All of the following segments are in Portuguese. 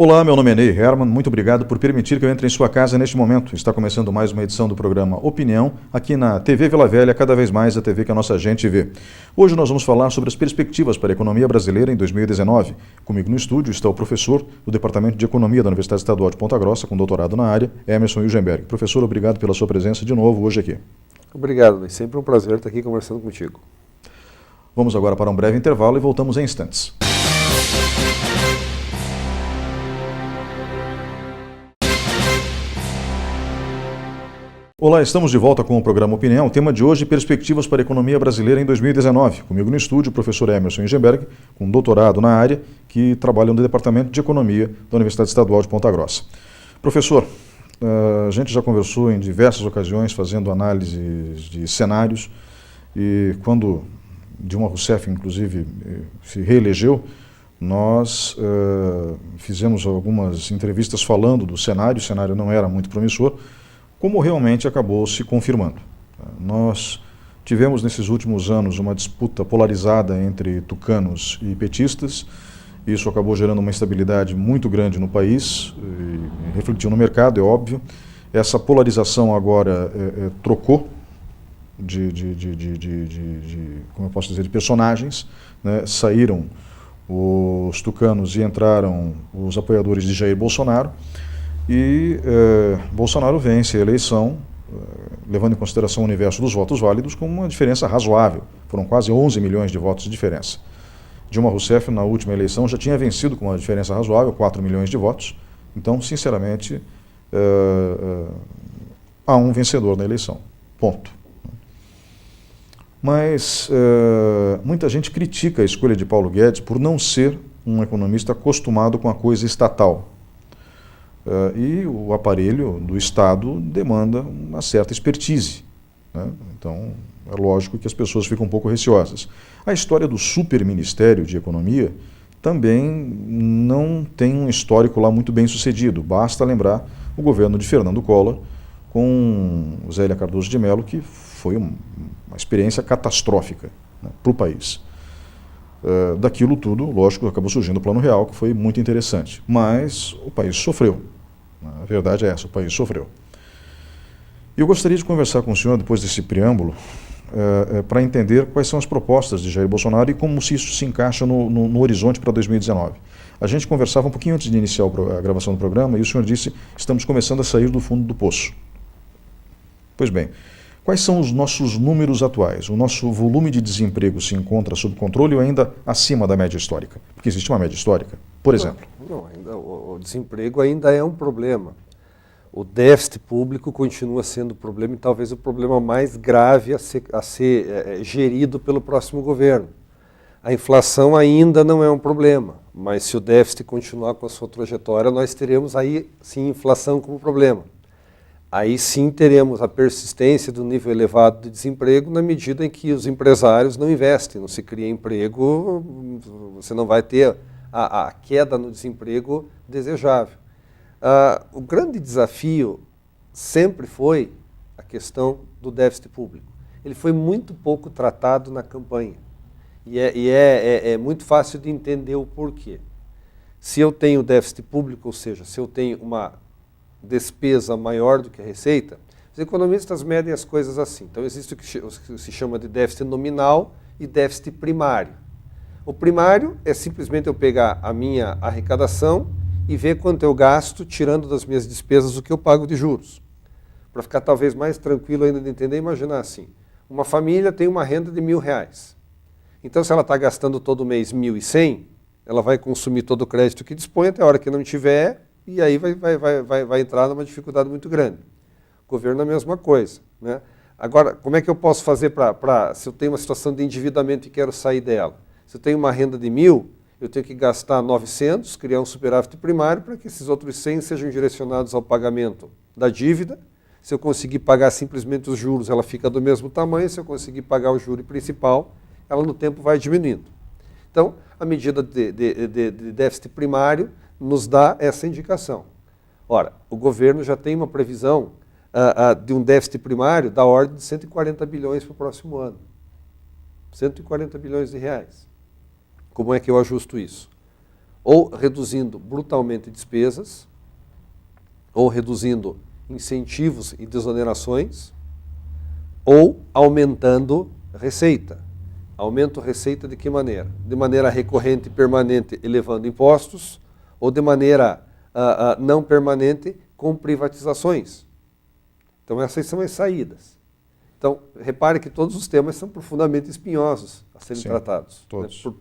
Olá, meu nome é Ney Herman, muito obrigado por permitir que eu entre em sua casa neste momento. Está começando mais uma edição do programa Opinião, aqui na TV Vila Velha, cada vez mais a TV que a nossa gente vê. Hoje nós vamos falar sobre as perspectivas para a economia brasileira em 2019. Comigo no estúdio está o professor do Departamento de Economia da Universidade Estadual de Ponta Grossa, com doutorado na área, Emerson Ilgenberg. Professor, obrigado pela sua presença de novo hoje aqui. Obrigado, Ney. Sempre um prazer estar aqui conversando contigo. Vamos agora para um breve intervalo e voltamos em instantes. Olá, estamos de volta com o programa Opinião. O tema de hoje, perspectivas para a economia brasileira em 2019. Comigo no estúdio, o professor Emerson Ilgenberg, com doutorado na área, que trabalha no Departamento de Economia da Universidade Estadual de Ponta Grossa. Professor, a gente já conversou em diversas ocasiões, fazendo análises de cenários, e quando Dilma Rousseff, inclusive, se reelegeu, nós fizemos algumas entrevistas falando do cenário. O cenário não era muito promissor, como realmente acabou se confirmando. Nós tivemos nesses últimos anos uma disputa polarizada entre tucanos e petistas. Isso acabou gerando uma instabilidade muito grande no país, e refletiu no mercado, é óbvio. Essa polarização agora trocou como eu posso dizer, de personagens, né? Saíram os tucanos e entraram os apoiadores de Jair Bolsonaro. E Bolsonaro vence a eleição, levando em consideração o universo dos votos válidos, com uma diferença razoável. Foram quase 11 milhões de votos de diferença. Dilma Rousseff, na última eleição, já tinha vencido com uma diferença razoável, 4 milhões de votos. Então, sinceramente, há um vencedor na eleição. Ponto. Mas muita gente critica a escolha de Paulo Guedes por não ser um economista acostumado com a coisa estatal. E o aparelho do Estado demanda uma certa expertise, né? Então, é lógico que as pessoas ficam um pouco receosas. A história do superministério de Economia também não tem um histórico lá muito bem sucedido. Basta lembrar o governo de Fernando Collor com Zélia Cardoso de Mello, que foi uma experiência catastrófica, né, para o país. Daquilo tudo, lógico, acabou surgindo o Plano Real, que foi muito interessante. Mas o país sofreu. A verdade é essa, o país sofreu. E eu gostaria de conversar com o senhor, depois desse preâmbulo, para entender quais são as propostas de Jair Bolsonaro e como se isso se encaixa no horizonte para 2019. A gente conversava um pouquinho antes de iniciar a gravação do programa e o senhor disse: estamos começando a sair do fundo do poço. Pois bem, quais são os nossos números atuais? O nosso volume de desemprego se encontra sob controle ou ainda acima da média histórica? Porque existe uma média histórica, por exemplo. Não, ainda, o desemprego ainda é um problema. O déficit público continua sendo o problema e talvez o problema mais grave a ser gerido pelo próximo governo. A inflação ainda não é um problema, mas se o déficit continuar com a sua trajetória, nós teremos aí sim inflação como problema. Aí sim teremos a persistência do nível elevado de desemprego na medida em que os empresários não investem, não se cria emprego, você não vai ter a queda no desemprego desejável. O grande desafio sempre foi a questão do déficit público. Ele foi muito pouco tratado na campanha e é muito fácil de entender o porquê. Se eu tenho déficit público, ou seja, se eu tenho uma despesa maior do que a receita, os economistas medem as coisas assim. Então existe o que se chama de déficit nominal e déficit primário. O primário é simplesmente eu pegar a minha arrecadação e ver quanto eu gasto, tirando das minhas despesas o que eu pago de juros. Para ficar talvez mais tranquilo ainda de entender, imaginar assim, uma família tem uma renda de R$1.000. Então se ela está gastando todo mês 1.100, ela vai consumir todo o crédito que dispõe até a hora que não tiver, e aí vai entrar numa dificuldade muito grande. O governo é a mesma coisa, né? Agora, como é que eu posso fazer se eu tenho uma situação de endividamento e quero sair dela? Se eu tenho uma renda de 1.000, eu tenho que gastar 900, criar um superávit primário para que esses outros 100 sejam direcionados ao pagamento da dívida. Se eu conseguir pagar simplesmente os juros, ela fica do mesmo tamanho. Se eu conseguir pagar o juro principal, ela no tempo vai diminuindo. Então, a medida de déficit primário nos dá essa indicação. Ora, o governo já tem uma previsão de um déficit primário da ordem de 140 bilhões para o próximo ano. 140 bilhões de reais. Como é que eu ajusto isso? ou reduzindo brutalmente despesas, ou reduzindo incentivos e desonerações, ou aumentando receita. Aumento receita de que maneira? De maneira recorrente e permanente, elevando impostos, ou de maneira não permanente, com privatizações. Então essas são as saídas. Então, repare que todos os temas são profundamente espinhosos a serem tratados. Todos. Né?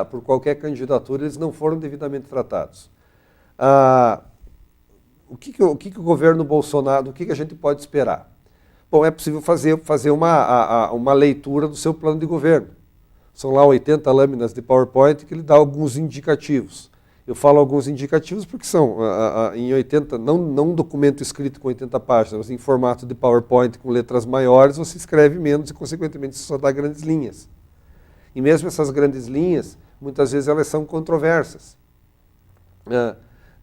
Por qualquer candidatura, eles não foram devidamente tratados. O que o governo Bolsonaro, o que a gente pode esperar? Bom, é possível fazer uma leitura do seu plano de governo. São lá 80 lâminas de PowerPoint que ele dá alguns indicativos. Eu falo alguns indicativos porque são em 80, não um documento escrito com 80 páginas, mas em formato de PowerPoint com letras maiores, você escreve menos e, consequentemente, só dá grandes linhas. E mesmo essas grandes linhas, muitas vezes elas são controversas.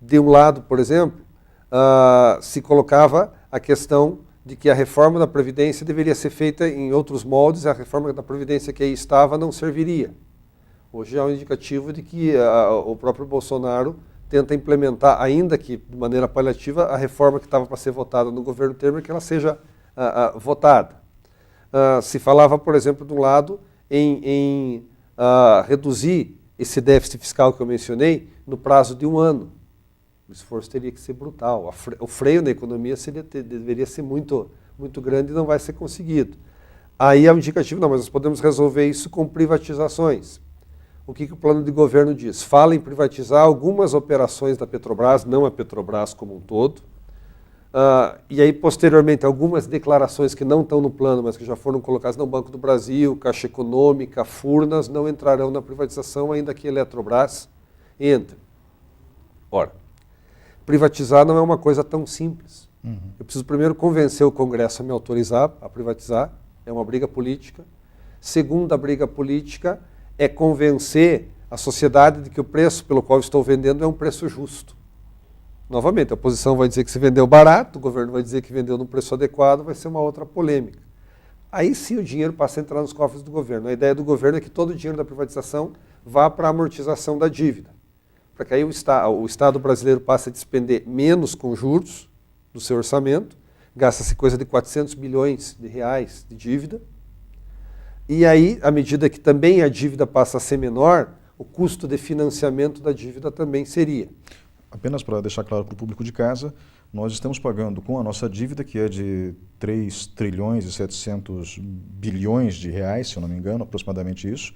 De um lado, por exemplo, se colocava a questão de que a reforma da Previdência deveria ser feita em outros moldes, a reforma da Previdência que aí estava não serviria. Hoje há um indicativo de que o próprio Bolsonaro tenta implementar, ainda que de maneira paliativa, a reforma que estava para ser votada no governo Temer, que ela seja votada. Se falava, por exemplo, de um lado, em reduzir esse déficit fiscal que eu mencionei no prazo de 1 ano. O esforço teria que ser brutal. O freio na economia deveria ser muito, muito grande e não vai ser conseguido. Aí é um indicativo, não, mas nós podemos resolver isso com privatizações. O que o plano de governo diz? Fala em privatizar algumas operações da Petrobras, não a Petrobras como um todo. E aí, posteriormente, algumas declarações que não estão no plano, mas que já foram colocadas no Banco do Brasil, Caixa Econômica, Furnas, não entrarão na privatização, ainda que a Eletrobras entre. Ora, privatizar não é uma coisa tão simples. Eu preciso primeiro convencer o Congresso a me autorizar a privatizar, é uma briga política. Segunda briga política é convencer a sociedade de que o preço pelo qual estou vendendo é um preço justo. Novamente, a oposição vai dizer que se vendeu barato, o governo vai dizer que vendeu num preço adequado, vai ser uma outra polêmica. Aí sim o dinheiro passa a entrar nos cofres do governo. A ideia do governo é que todo o dinheiro da privatização vá para a amortização da dívida. Para que aí o Estado brasileiro passe a despender menos com juros do seu orçamento, gasta-se coisa de 400 bilhões de reais de dívida, e aí, à medida que também a dívida passa a ser menor, o custo de financiamento da dívida também seria. Apenas para deixar claro para o público de casa, nós estamos pagando com a nossa dívida, que é de 3 trilhões e 700 bilhões de reais, se eu não me engano, aproximadamente isso.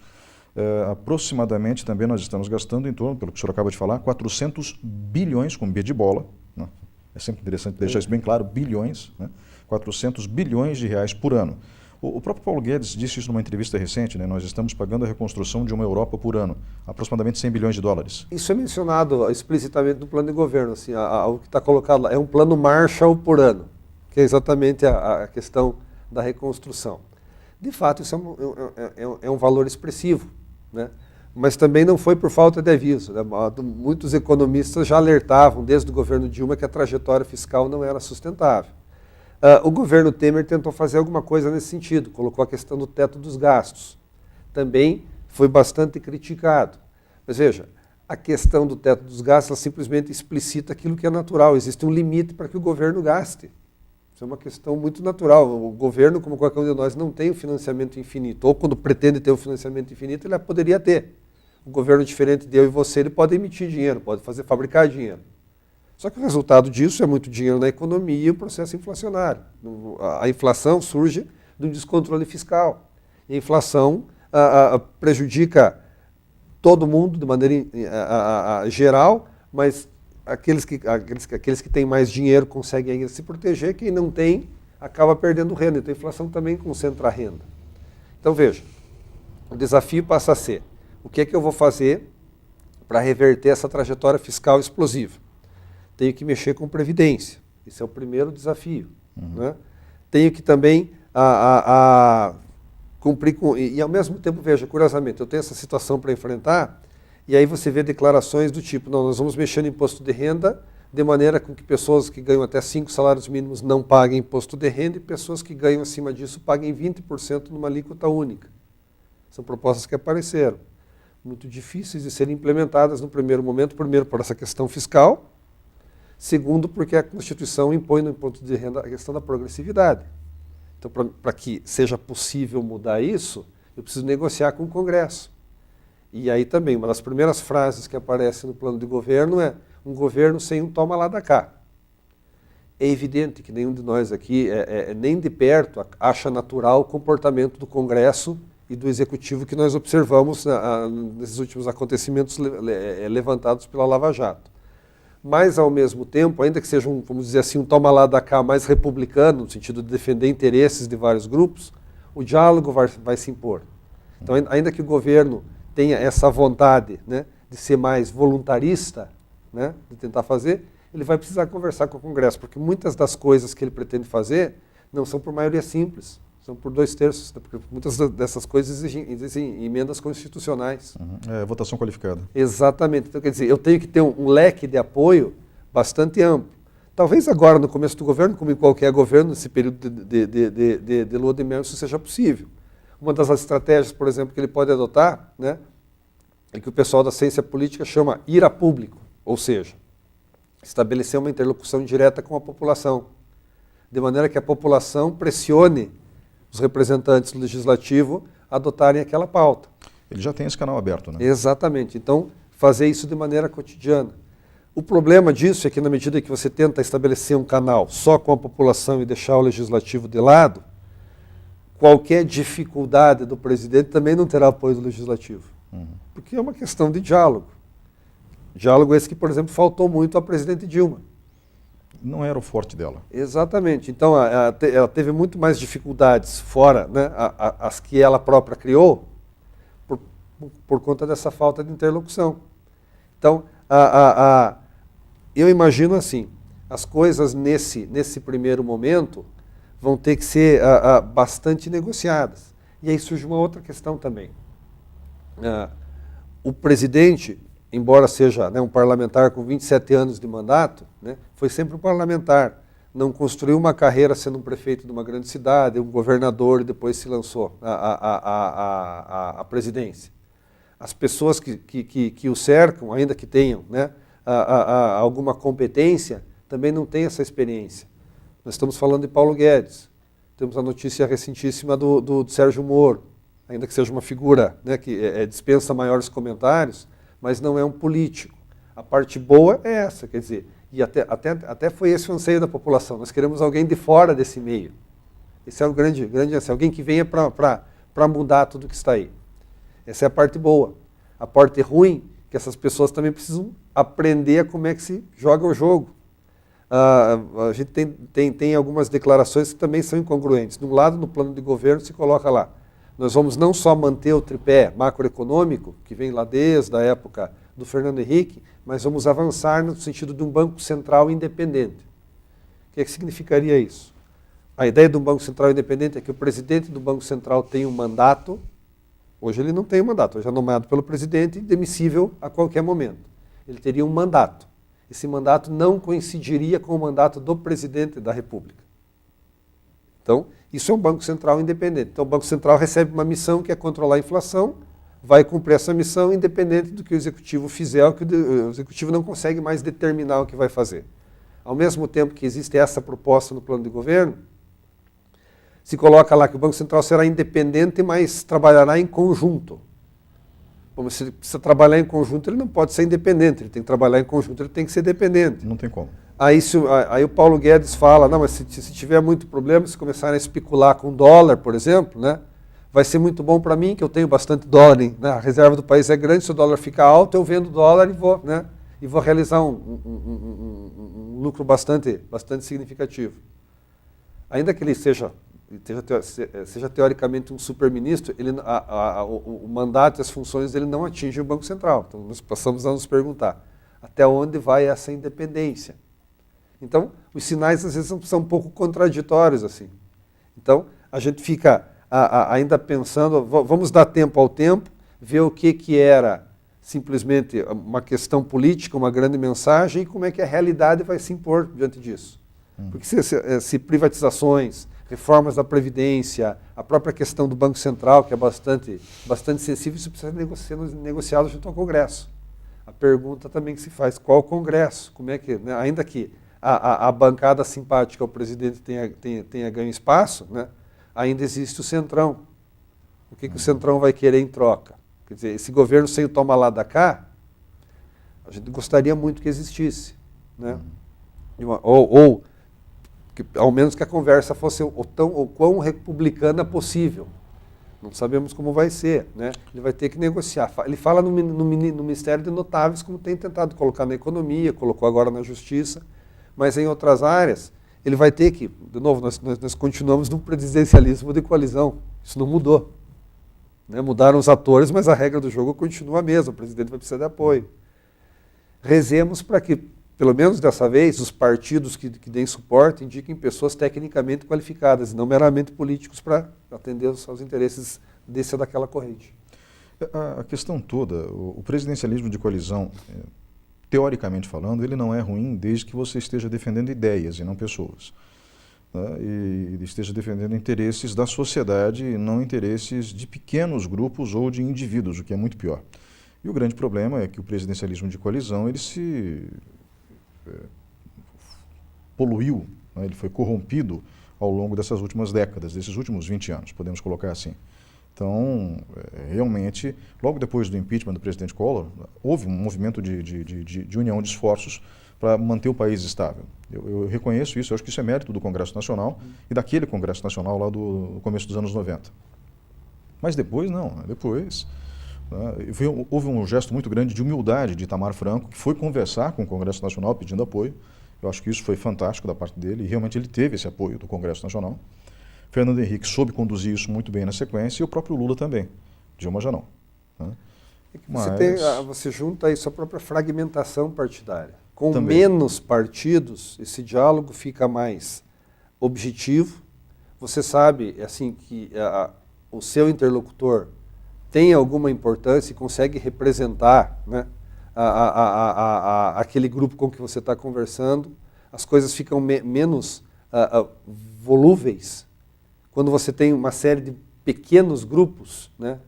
Aproximadamente também nós estamos gastando em torno, pelo que o senhor acaba de falar, 400 bilhões, com B de bola, né? É sempre interessante deixar isso bem claro, bilhões, né? 400 bilhões de reais por ano. O próprio Paulo Guedes disse isso numa entrevista recente, né? Nós estamos pagando a reconstrução de uma Europa por ano, aproximadamente 100 bilhões de dólares. Isso é mencionado explicitamente no plano de governo, assim, o que está colocado lá, é um plano Marshall por ano, que é exatamente a questão da reconstrução. De fato, isso é um valor expressivo, né? Mas também não foi por falta de aviso, né? Muitos economistas já alertavam desde o governo Dilma que a trajetória fiscal não era sustentável. O governo Temer tentou fazer alguma coisa nesse sentido, colocou a questão do teto dos gastos. Também foi bastante criticado. Mas veja, a questão do teto dos gastos ela simplesmente explicita aquilo que é natural. Existe um limite para que o governo gaste. Isso é uma questão muito natural. O governo, como qualquer um de nós, não tem um financiamento infinito. Ou quando pretende ter um financiamento infinito, ele poderia ter. Um governo diferente de eu e você, ele pode emitir dinheiro, pode fabricar dinheiro. Só que o resultado disso é muito dinheiro na economia e o processo inflacionário. A inflação surge de um descontrole fiscal. E a inflação prejudica todo mundo de maneira geral, mas aqueles que têm mais dinheiro conseguem ainda se proteger, quem não tem acaba perdendo renda. Então a inflação também concentra a renda. Então veja, o desafio passa a ser, o que é que eu vou fazer para reverter essa trajetória fiscal explosiva? Tenho que mexer com previdência. Esse é o primeiro desafio. Né? Tenho que também cumprir com... E ao mesmo tempo, veja, curiosamente, eu tenho essa situação para enfrentar, e aí você vê declarações do tipo, não, nós vamos mexer no imposto de renda de maneira com que pessoas que ganham até 5 salários mínimos não paguem imposto de renda e pessoas que ganham acima disso paguem 20% numa alíquota única. São propostas que apareceram. muito difíceis de serem implementadas no primeiro momento, primeiro por essa questão fiscal, segundo porque a Constituição impõe no imposto de renda a questão da progressividade. Então, para que seja possível mudar isso, eu preciso negociar com o Congresso. E aí também, uma das primeiras frases que aparece no plano de governo é um governo sem um toma lá da cá. É evidente que nenhum de nós aqui, nem de perto, acha natural o comportamento do Congresso e do Executivo que nós observamos nesses últimos acontecimentos levantados pela Lava Jato. Mas, ao mesmo tempo, ainda que seja, vamos dizer assim, um toma lá da cá mais republicano, no sentido de defender interesses de vários grupos, o diálogo vai se impor. Então, ainda que o governo tenha essa vontade, né, de ser mais voluntarista, né, de tentar fazer, ele vai precisar conversar com o Congresso, porque muitas das coisas que ele pretende fazer não são por maioria simples, são por 2/3, porque muitas dessas coisas exigem emendas constitucionais. Votação qualificada. Exatamente. Então, quer dizer, eu tenho que ter um leque de apoio bastante amplo. Talvez agora, no começo do governo, como em qualquer governo, nesse período de lua de mel, isso seja possível. Uma das estratégias, por exemplo, que ele pode adotar, né, é que o pessoal da ciência política chama ir a público, ou seja, estabelecer uma interlocução direta com a população, de maneira que a população pressione os representantes do legislativo a adotarem aquela pauta. Ele já tem esse canal aberto, né? Exatamente. Então, fazer isso de maneira cotidiana. O problema disso é que, na medida que você tenta estabelecer um canal só com a população e deixar o legislativo de lado, qualquer dificuldade do presidente também não terá apoio do legislativo. Porque é uma questão de diálogo. Diálogo esse que, por exemplo, faltou muito à presidente Dilma. Não era o forte dela. Exatamente. Então, ela teve muito mais dificuldades fora, né, as que ela própria criou, por conta dessa falta de interlocução. Então, eu imagino assim, as coisas nesse primeiro momento vão ter que ser bastante negociadas. E aí surge uma outra questão também. O presidente, embora seja, né, um parlamentar com 27 anos de mandato, né, foi sempre um parlamentar. Não construiu uma carreira sendo um prefeito de uma grande cidade, um governador, e depois se lançou à presidência. As pessoas que o cercam, ainda que tenham, né, alguma competência, também não têm essa experiência. Nós estamos falando de Paulo Guedes. Temos a notícia recentíssima do Sérgio Moro, ainda que seja uma figura, né, que dispensa maiores comentários, mas não é um político. A parte boa é essa, quer dizer, e até foi esse o anseio da população. Nós queremos alguém de fora desse meio. Esse é o grande anseio, alguém que venha para mudar tudo que está aí. Essa é a parte boa. A parte ruim, que essas pessoas também precisam aprender como é que se joga o jogo. A gente tem algumas declarações que também são incongruentes. De um lado, no plano de governo, se coloca lá, nós vamos não só manter o tripé macroeconômico, que vem lá desde a época do Fernando Henrique, mas vamos avançar no sentido de um banco central independente. O que significaria isso? A ideia de um banco central independente é que o presidente do Banco Central tem um mandato. Hoje ele não tem um mandato, hoje é nomeado pelo presidente, demissível a qualquer momento. Ele teria um mandato. Esse mandato não coincidiria com o mandato do presidente da República. Então, isso é um Banco Central independente. Então, o Banco Central recebe uma missão que é controlar a inflação, vai cumprir essa missão independente do que o Executivo fizer, o que o Executivo não consegue mais determinar o que vai fazer. Ao mesmo tempo que existe essa proposta no plano de governo, se coloca lá que o Banco Central será independente, mas trabalhará em conjunto. Como se ele precisa trabalhar em conjunto, ele não pode ser independente, ele tem que trabalhar em conjunto, ele tem que ser dependente. Não tem como. Aí o Paulo Guedes fala, não, mas se tiver muito problema, se começarem a especular com dólar, por exemplo, né, vai ser muito bom para mim, que eu tenho bastante dólar, né, a reserva do país é grande, se o dólar ficar alto, eu vendo dólar e vou realizar um lucro bastante significativo. Ainda que ele seja teoricamente um super-ministro, o mandato e as funções dele não atingem o Banco Central. Então, nós passamos a nos perguntar até onde vai essa independência. Então, os sinais às vezes são um pouco contraditórios assim. Então, a gente fica ainda pensando, vamos dar tempo ao tempo, ver o que era simplesmente uma questão política, uma grande mensagem, e como é que a realidade vai se impor diante disso. Porque se privatizações, reformas da Previdência, a própria questão do Banco Central, que é bastante sensível, isso precisa ser negociado junto ao Congresso. A pergunta também que se faz, qual o Congresso? Como é que, né, ainda que a bancada simpática ao presidente tenha ganho espaço, né, ainda existe o Centrão. O que o Centrão vai querer em troca? Quer dizer, esse governo sem o toma lá da cá, a gente gostaria muito que existisse, né? Ou ao menos que a conversa fosse o quão republicana possível. Não sabemos como vai ser, né? Ele vai ter que negociar. Ele fala no Ministério de Notáveis, como tem tentado colocar na economia, colocou agora na justiça, mas em outras áreas ele vai ter que, de novo, nós continuamos num presidencialismo de coalizão. Isso não mudou, né? Mudaram os atores, mas a regra do jogo continua a mesma. O presidente vai precisar de apoio. Rezemos para que, pelo menos dessa vez, os partidos que deem suporte indiquem pessoas tecnicamente qualificadas, e não meramente políticos para atender aos interesses desse ou daquela corrente. A questão toda, o presidencialismo de coalizão, teoricamente falando, ele não é ruim desde que você esteja defendendo ideias e não pessoas, né? E esteja defendendo interesses da sociedade e não interesses de pequenos grupos ou de indivíduos, o que é muito pior. E o grande problema é que o presidencialismo de coalizão, ele se poluiu, né? Ele foi corrompido ao longo dessas últimas décadas, desses últimos 20 anos, podemos colocar assim. Então, realmente, logo depois do impeachment do presidente Collor, houve um movimento de união de esforços para manter o país estável. Eu reconheço isso, eu acho que isso é mérito do Congresso Nacional e daquele Congresso Nacional lá do começo dos anos 90. Mas depois, não, depois... houve um gesto muito grande de humildade de Itamar Franco, que foi conversar com o Congresso Nacional pedindo apoio. Eu acho que isso foi fantástico da parte dele, e realmente ele teve esse apoio do Congresso Nacional. Fernando Henrique soube conduzir isso muito bem na sequência, e o próprio Lula também. Dilma já não, né? Você junta aí sua própria fragmentação partidária. Com também. Menos partidos, esse diálogo fica mais objetivo. Você sabe assim, que o seu interlocutor tem alguma importância e consegue representar, né, aquele grupo com que você está conversando, as coisas ficam menos volúveis. Quando você tem uma série de pequenos grupos, né,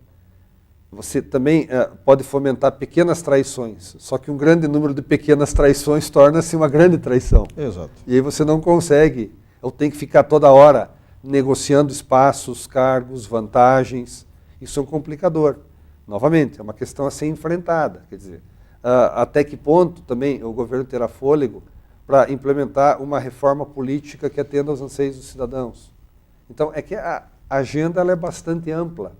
você também pode fomentar pequenas traições, só que um grande número de pequenas traições torna-se uma grande traição. Exato. E aí você não consegue, ou tem que ficar toda hora negociando espaços, cargos, vantagens. Isso é um complicador. Novamente, é uma questão a ser enfrentada. Quer dizer, até que ponto também o governo terá fôlego para implementar uma reforma política que atenda aos anseios dos cidadãos? Então, é que a agenda ela é bastante ampla.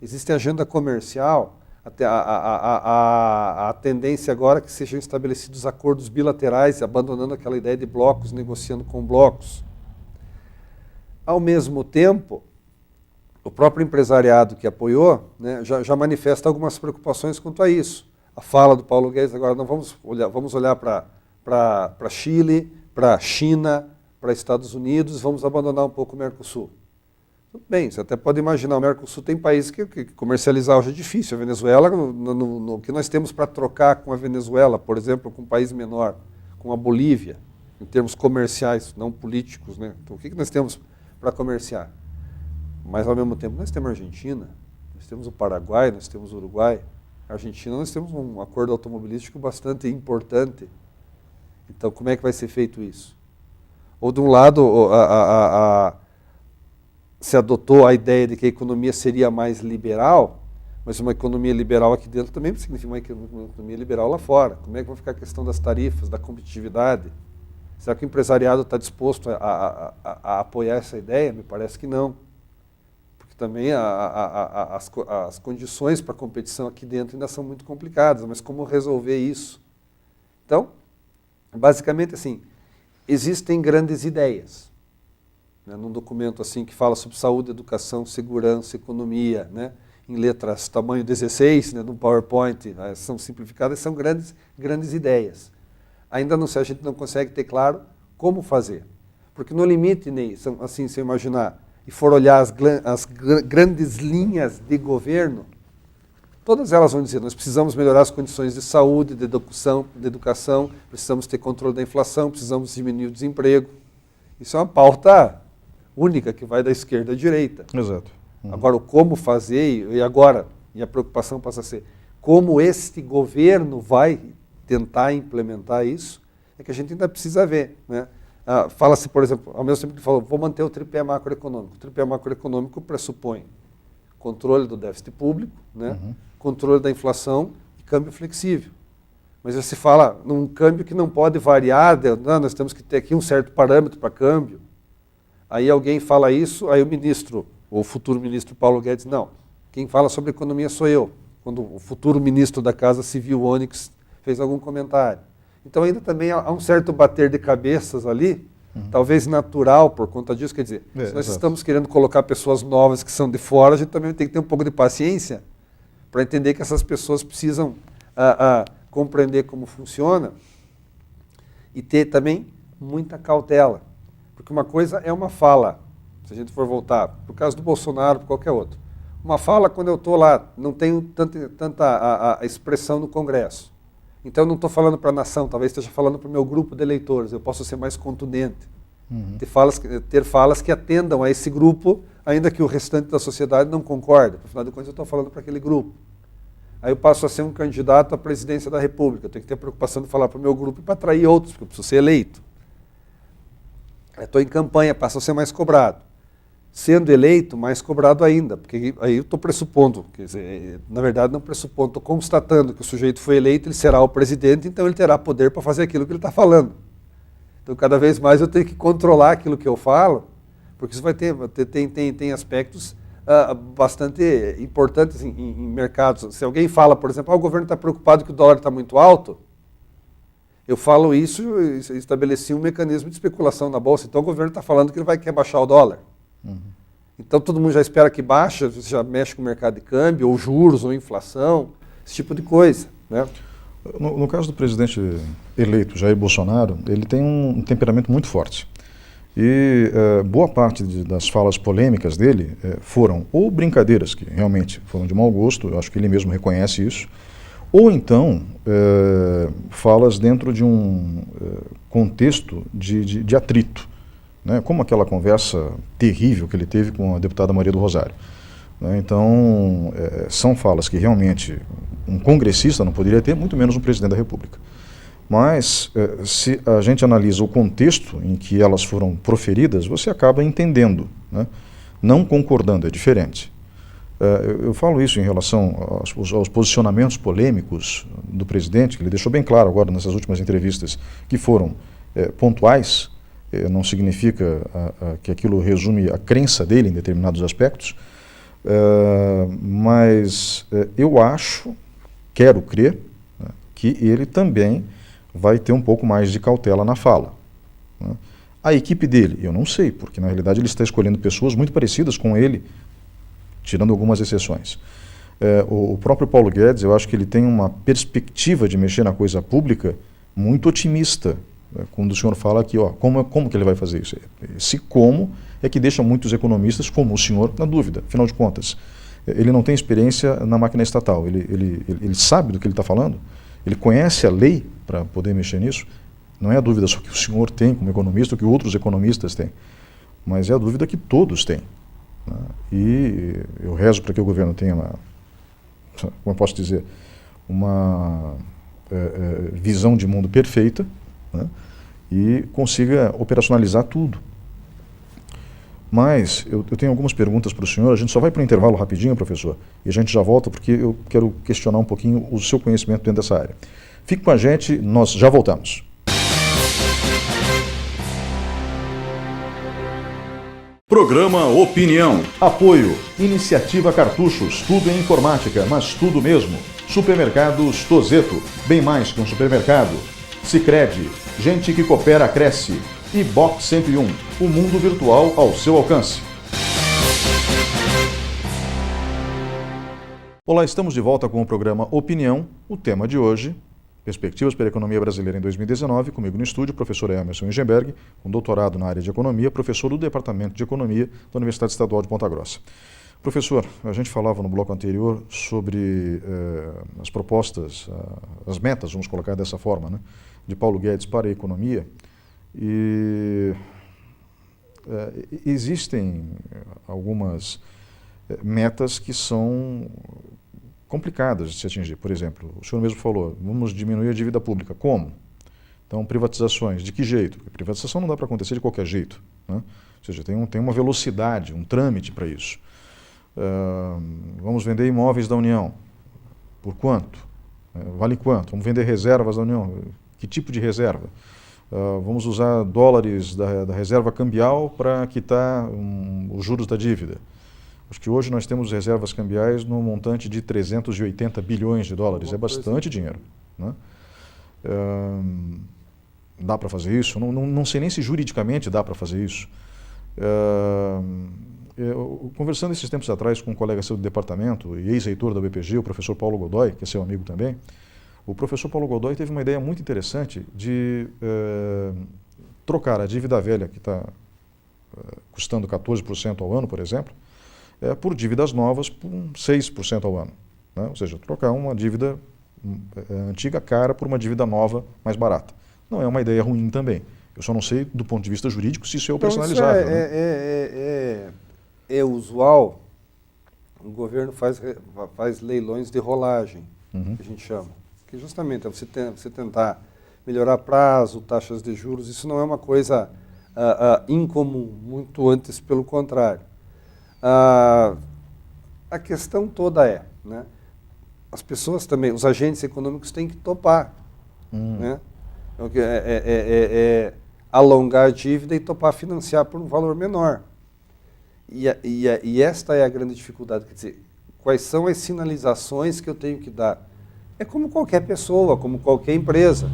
Existe a agenda comercial, a tendência agora é que sejam estabelecidos acordos bilaterais, abandonando aquela ideia de blocos, negociando com blocos. Ao mesmo tempo, o próprio empresariado que apoiou, né, já manifesta algumas preocupações quanto a isso. A fala do Paulo Guedes agora, não vamos olhar para Chile, para China, para Estados Unidos, vamos abandonar um pouco o Mercosul. Tudo bem, você até pode imaginar, o Mercosul tem países que comercializar hoje é difícil. A Venezuela, no que nós temos para trocar com a Venezuela, por exemplo, com um país menor, com a Bolívia, em termos comerciais, não políticos, né? Então, o que nós temos para comerciar? Mas, ao mesmo tempo, nós temos a Argentina, nós temos o Paraguai, nós temos o Uruguai. A Argentina, nós temos um acordo automobilístico bastante importante. Então, como é que vai ser feito isso? Ou, de um lado, se adotou a ideia de que a economia seria mais liberal, mas uma economia liberal aqui dentro também significa uma economia liberal lá fora. Como é que vai ficar a questão das tarifas, da competitividade? Será que o empresariado está disposto a apoiar essa ideia? Me parece que não. Porque também as condições para a competição aqui dentro ainda são muito complicadas, mas como resolver isso? Então, basicamente assim, existem grandes ideias. Num documento assim que fala sobre saúde, educação, segurança, economia, né, em letras tamanho 16, né, no PowerPoint, são simplificadas, são grandes ideias. Ainda não, a gente não consegue ter claro como fazer. Porque no limite, Ney, assim, se eu imaginar, e for olhar as grandes linhas de governo, todas elas vão dizer, nós precisamos melhorar as condições de saúde, de educação, precisamos ter controle da inflação, precisamos diminuir o desemprego. Isso é uma pauta única que vai da esquerda à direita. Exato. Agora, o como fazer, e a preocupação passa a ser como este governo vai tentar implementar isso, é que a gente ainda precisa ver, né? Fala-se, por exemplo, ao mesmo tempo que falou, vou manter o tripé macroeconômico. O tripé macroeconômico pressupõe controle do déficit público, né? Controle da inflação e câmbio flexível. Mas já se fala num câmbio que não pode variar, nós temos que ter aqui um certo parâmetro para câmbio. Aí alguém fala isso, aí o ministro, ou o futuro ministro Paulo Guedes, não, quem fala sobre economia sou eu. Quando o futuro ministro da Casa Civil, Onyx, fez algum comentário. Então ainda também há um certo bater de cabeças ali, talvez natural por conta disso. Quer dizer, se nós estamos querendo colocar pessoas novas que são de fora, a gente também tem que ter um pouco de paciência para entender que essas pessoas precisam compreender como funciona e ter também muita cautela. Porque uma coisa é uma fala, se a gente for voltar, por caso do Bolsonaro, por qualquer outro. Uma fala quando eu estou lá, não tenho tanta a expressão no Congresso. Então eu não estou falando para a nação, talvez esteja falando para o meu grupo de eleitores, eu posso ser mais contundente. Ter falas que atendam a esse grupo, ainda que o restante da sociedade não concorde. Afinal de contas, eu estou falando para aquele grupo. Aí eu passo a ser um candidato à presidência da República. Eu tenho que ter a preocupação de falar para o meu grupo e para atrair outros, porque eu preciso ser eleito. Estou em campanha, passo a ser mais cobrado. Sendo eleito, mais cobrado ainda, porque aí eu estou pressupondo, quer dizer, na verdade não pressupondo, estou constatando que o sujeito foi eleito, ele será o presidente, então ele terá poder para fazer aquilo que ele está falando. Então cada vez mais eu tenho que controlar aquilo que eu falo, porque isso vai tem aspectos bastante importantes em mercados. Se alguém fala, por exemplo, o governo está preocupado que o dólar está muito alto, eu falo isso e estabeleci um mecanismo de especulação na Bolsa. Então o governo está falando que ele quer baixar o dólar. Então todo mundo já espera que baixe, já mexe com o mercado de câmbio, ou juros, ou inflação, esse tipo de coisa, né? No caso do presidente eleito, Jair Bolsonaro, ele tem um temperamento muito forte. E boa parte das falas polêmicas dele foram ou brincadeiras, que realmente foram de mau gosto, eu acho que ele mesmo reconhece isso, ou então falas dentro de um contexto de atrito, né? Como aquela conversa terrível que ele teve com a deputada Maria do Rosário. Né? Então, são falas que realmente um congressista não poderia ter, muito menos um presidente da República. Mas, se a gente analisa o contexto em que elas foram proferidas, você acaba entendendo, né? Não concordando, é diferente. Eu falo isso em relação aos posicionamentos polêmicos do presidente, que ele deixou bem claro agora nessas últimas entrevistas, que foram pontuais, não significa que aquilo resume a crença dele em determinados aspectos, mas eu quero crer, né, que ele também vai ter um pouco mais de cautela na fala. Né? A equipe dele, eu não sei, porque na realidade ele está escolhendo pessoas muito parecidas com ele, tirando algumas exceções. O próprio Paulo Guedes, eu acho que ele tem uma perspectiva de mexer na coisa pública muito otimista, quando o senhor fala aqui, como que ele vai fazer isso? Esse como é que deixa muitos economistas, como o senhor, na dúvida. Afinal de contas, ele não tem experiência na máquina estatal, ele sabe do que ele está falando, ele conhece a lei para poder mexer nisso. Não é a dúvida só que o senhor tem como economista, ou que outros economistas têm, mas é a dúvida que todos têm. Né? E eu rezo para que o governo tenha como eu posso dizer, uma visão de mundo perfeita, né? E consiga operacionalizar tudo. Mas eu tenho algumas perguntas para o senhor, a gente só vai para o intervalo rapidinho, professor, e a gente já volta porque eu quero questionar um pouquinho o seu conhecimento dentro dessa área. Fique com a gente, nós já voltamos. Programa Opinião. Apoio. Iniciativa Cartuchos. Tudo em informática, mas tudo mesmo. Supermercados Tozeto. Bem mais que um supermercado. Sicredi. Gente que coopera, cresce. E Box 101. O mundo virtual ao seu alcance. Olá, estamos de volta com o programa Opinião. O tema de hoje... Perspectivas para a Economia Brasileira em 2019, comigo no estúdio, professor Emerson Ingenberg, com doutorado na área de Economia, professor do Departamento de Economia da Universidade Estadual de Ponta Grossa. Professor, a gente falava no bloco anterior sobre as propostas, as metas, vamos colocar dessa forma, né, de Paulo Guedes para a economia, e existem algumas metas que são complicadas de se atingir. Por exemplo, o senhor mesmo falou, vamos diminuir a dívida pública. Como? Então, privatizações, de que jeito? A privatização não dá para acontecer de qualquer jeito, né? Ou seja, tem uma velocidade, um trâmite para isso. Vamos vender imóveis da União. Por quanto? Vale quanto? Vamos vender reservas da União. Que tipo de reserva? Vamos usar dólares da reserva cambial para quitar os juros da dívida. Acho que hoje nós temos reservas cambiais no montante de 380 bilhões de dólares. É bastante dinheiro, né? Dá para fazer isso? Não sei nem se juridicamente dá para fazer isso. Conversando esses tempos atrás com um colega seu do departamento e ex-reitor da BPG, o professor Paulo Godoy, que é seu amigo também, o professor Paulo Godoy teve uma ideia muito interessante de trocar a dívida velha, que está custando 14% ao ano, por exemplo, por dívidas novas por 6% ao ano, né? Ou seja, trocar uma dívida antiga cara por uma dívida nova mais barata. Não é uma ideia ruim também. Eu só não sei, do ponto de vista jurídico, se isso é operacionalizável. É usual, o governo faz leilões de rolagem, que a gente chama. Que justamente é você tentar melhorar prazo, taxas de juros. Isso não é uma coisa incomum, muito antes pelo contrário. A questão toda né, as pessoas também, os agentes econômicos têm que topar, né? Alongar a dívida e topar financiar por um valor menor. E esta é a grande dificuldade, quer dizer, quais são as sinalizações que eu tenho que dar? É como qualquer pessoa, como qualquer empresa.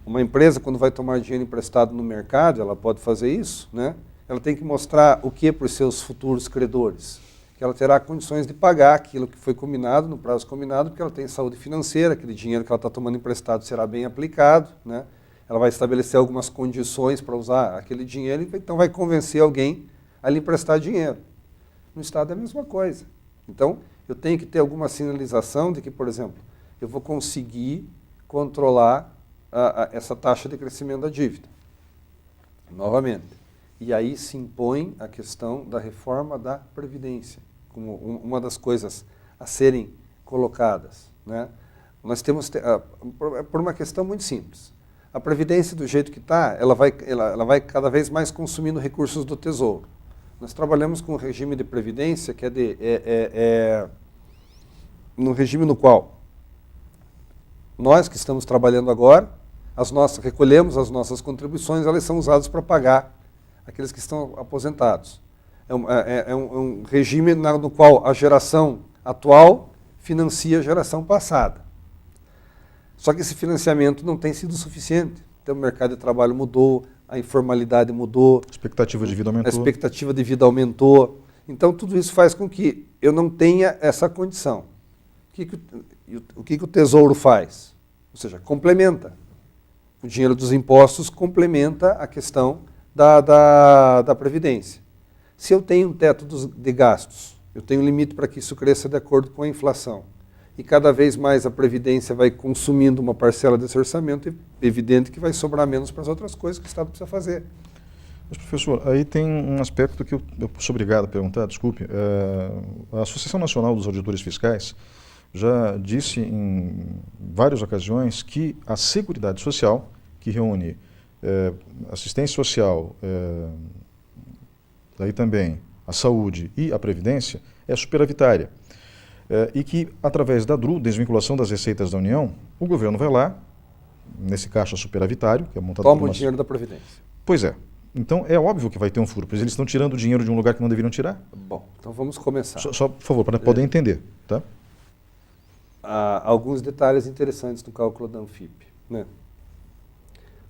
Uma empresa, quando vai tomar dinheiro emprestado no mercado, ela pode fazer isso, né? Ela tem que mostrar o que para os seus futuros credores? Que ela terá condições de pagar aquilo que foi combinado, no prazo combinado, porque ela tem saúde financeira, aquele dinheiro que ela está tomando emprestado será bem aplicado, né? Ela vai estabelecer algumas condições para usar aquele dinheiro, então vai convencer alguém a lhe emprestar dinheiro. No Estado é a mesma coisa. Então, eu tenho que ter alguma sinalização de que, por exemplo, eu vou conseguir controlar essa taxa de crescimento da dívida. Novamente. E aí se impõe a questão da reforma da Previdência, como uma das coisas a serem colocadas, né? Nós temos, por uma questão muito simples, a Previdência do jeito que está, ela vai cada vez mais consumindo recursos do Tesouro. Nós trabalhamos com um regime de Previdência que no regime no qual nós que estamos trabalhando agora, recolhemos as nossas contribuições, elas são usadas para pagar aqueles que estão aposentados. É um regime no qual a geração atual financia a geração passada. Só que esse financiamento não tem sido suficiente. Então o mercado de trabalho mudou, a informalidade mudou. A expectativa de vida aumentou. A expectativa de vida aumentou. Então tudo isso faz com que eu não tenha essa condição. O que o Tesouro faz? Ou seja, complementa. O dinheiro dos impostos complementa a questão da Previdência. Se eu tenho um teto de gastos, eu tenho um limite para que isso cresça de acordo com a inflação. E cada vez mais a Previdência vai consumindo uma parcela desse orçamento, é evidente que vai sobrar menos para as outras coisas que o Estado precisa fazer. Mas, professor, aí tem um aspecto que eu sou obrigado a perguntar, desculpe. A Associação Nacional dos Auditores Fiscais já disse em várias ocasiões que a Seguridade Social, que reúne assistência social, daí também a saúde e a previdência, é superavitária. E que, através da DRU, desvinculação das receitas da União, o governo vai lá, nesse caixa superavitário, que é montado toma o dinheiro da Previdência. Pois é. Então, é óbvio que vai ter um furo, pois eles estão tirando dinheiro de um lugar que não deveriam tirar. Bom, então vamos começar. Só por favor, para poder entender, tá? Há alguns detalhes interessantes no cálculo da Anfip, né?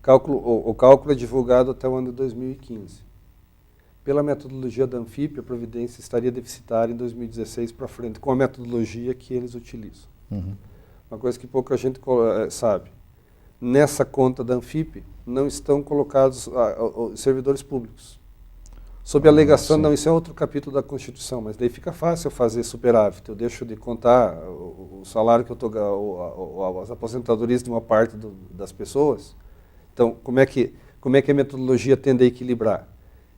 O cálculo é divulgado até o ano de 2015. Pela metodologia da Anfip, a Previdência estaria deficitária em 2016 para frente, com a metodologia que eles utilizam. Uhum. Uma coisa que pouca gente sabe. Nessa conta da Anfip não estão colocados os servidores públicos. Sob a alegação, não, isso é outro capítulo da Constituição, mas daí fica fácil fazer superávit. Eu deixo de contar o salário que eu estou, as aposentadorias de uma parte das pessoas. Então, como é que a metodologia tende a equilibrar?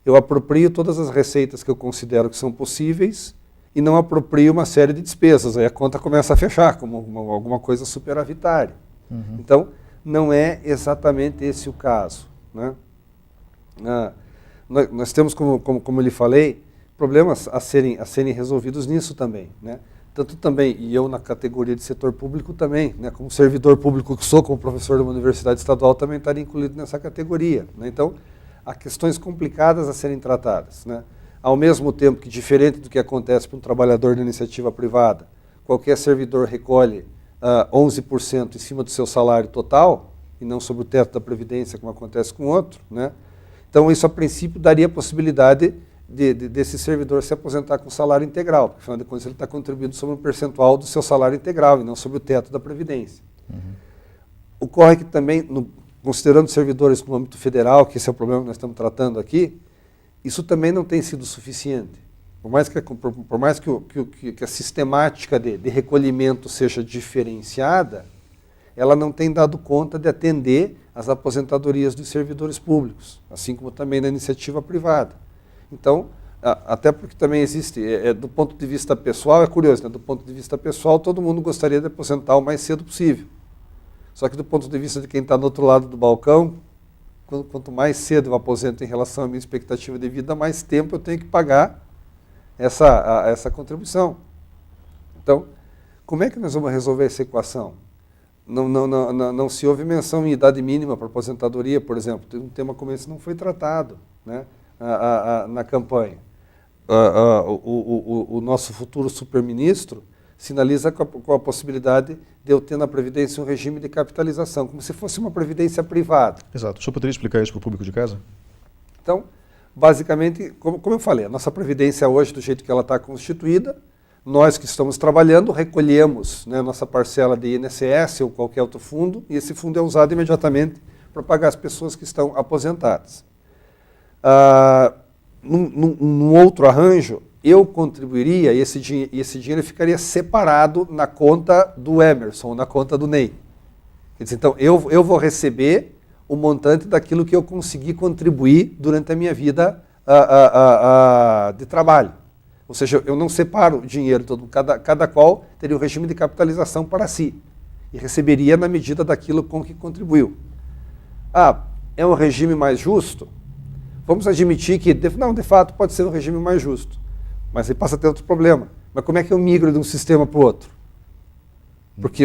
eu aproprio todas as receitas que eu considero que são possíveis e não aproprio uma série de despesas. Aí a conta começa a fechar, como alguma coisa superavitária. Então, não é exatamente esse o caso, né? Nós temos, como lhe falei, problemas a serem resolvidos nisso também, né? Tanto também, e eu na categoria de setor público também, né? Como servidor público que sou, como professor de uma universidade estadual, também estaria incluído nessa categoria, né? Então, há questões complicadas a serem tratadas, né? Ao mesmo tempo que, diferente do que acontece para um trabalhador da iniciativa privada, qualquer servidor recolhe 11% em cima do seu salário total, e não sobre o teto da Previdência, como acontece com outro, né? Então, isso, a princípio, daria a possibilidade desse servidor se aposentar com salário integral, porque, afinal de contas, ele está contribuindo sobre um percentual do seu salário integral, e não sobre o teto da Previdência. Ocorre que também, considerando servidores no âmbito federal, que esse é o problema que nós estamos tratando aqui, isso também não tem sido suficiente. Por mais que a sistemática de recolhimento seja diferenciada, ela não tem dado conta de atender as aposentadorias dos servidores públicos, assim como também na iniciativa privada. Então, até porque também existe, do ponto de vista pessoal, é curioso, né? Do ponto de vista pessoal, todo mundo gostaria de aposentar o mais cedo possível. Só que do ponto de vista de quem está do outro lado do balcão, quanto mais cedo eu aposento em relação à minha expectativa de vida, mais tempo eu tenho que pagar essa contribuição. Então, como é que nós vamos resolver essa equação? Não se houve menção em idade mínima para aposentadoria, por exemplo. Um tema como esse não foi tratado, né, na campanha. O nosso futuro superministro sinaliza com a possibilidade de eu ter na Previdência um regime de capitalização, como se fosse uma Previdência privada. Exato. O senhor poderia explicar isso para o público de casa? Então, basicamente, como eu falei, a nossa Previdência hoje, do jeito que ela está constituída, nós que estamos trabalhando, recolhemos, né, nossa parcela de INSS ou qualquer outro fundo, e esse fundo é usado imediatamente para pagar as pessoas que estão aposentadas. Num outro arranjo, eu contribuiria e esse dinheiro ficaria separado na conta do Emerson, na conta do Ney. Quer dizer, então, eu vou receber o montante daquilo que eu consegui contribuir durante a minha vida de trabalho. Ou seja, eu não separo o dinheiro todo, cada qual teria um regime de capitalização para si e receberia na medida daquilo com que contribuiu. É um regime mais justo? Vamos admitir que, de fato, pode ser um regime mais justo, mas aí passa a ter outro problema. Mas como é que eu migro de um sistema para o outro? Porque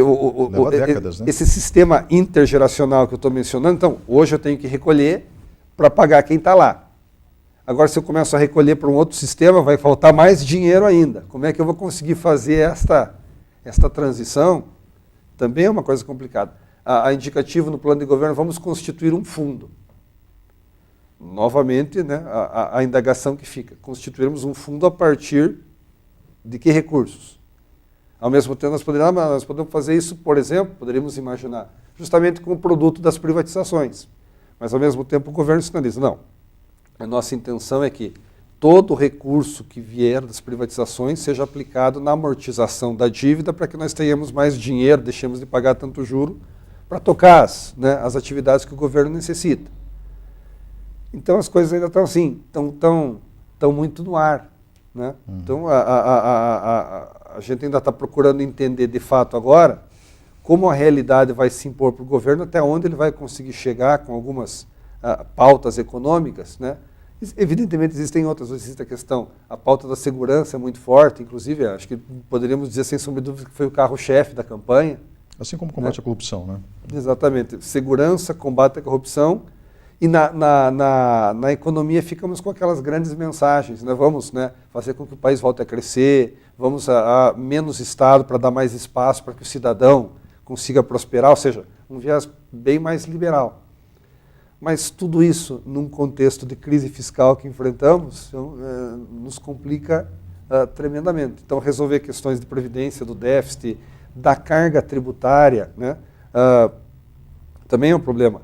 décadas, né? Esse sistema intergeracional que eu estou mencionando, então, hoje eu tenho que recolher para pagar quem está lá. Agora, se eu começo a recolher para um outro sistema, vai faltar mais dinheiro ainda. Como é que eu vou conseguir fazer esta transição? Também é uma coisa complicada. A indicativo no plano de governo, vamos constituir um fundo. Novamente, né, a indagação que fica, constituirmos um fundo a partir de que recursos? Ao mesmo tempo, nós podemos fazer isso, por exemplo, poderíamos imaginar, justamente com o produto das privatizações. Mas, ao mesmo tempo, o governo sinaliza, não. A nossa intenção é que todo recurso que vier das privatizações seja aplicado na amortização da dívida para que nós tenhamos mais dinheiro, deixemos de pagar tanto juro, para tocar as atividades que o governo necessita. Então as coisas ainda estão assim, estão muito no ar, né? Então a gente ainda está procurando entender de fato agora como a realidade vai se impor para o governo, até onde ele vai conseguir chegar com algumas pautas econômicas, né? Evidentemente existem outras, existe a questão, a pauta da segurança é muito forte, inclusive acho que poderíamos dizer sem sombra de dúvida que foi o carro-chefe da campanha. Assim como combate à corrupção, né? Exatamente, segurança, combate à corrupção, e na economia ficamos com aquelas grandes mensagens, né? Vamos, né, fazer com que o país volte a crescer, vamos a menos Estado para dar mais espaço para que o cidadão consiga prosperar, ou seja, um viés bem mais liberal. Mas tudo isso, num contexto de crise fiscal que enfrentamos, nos complica tremendamente. Então, resolver questões de previdência, do déficit, da carga tributária, né, também é um problema.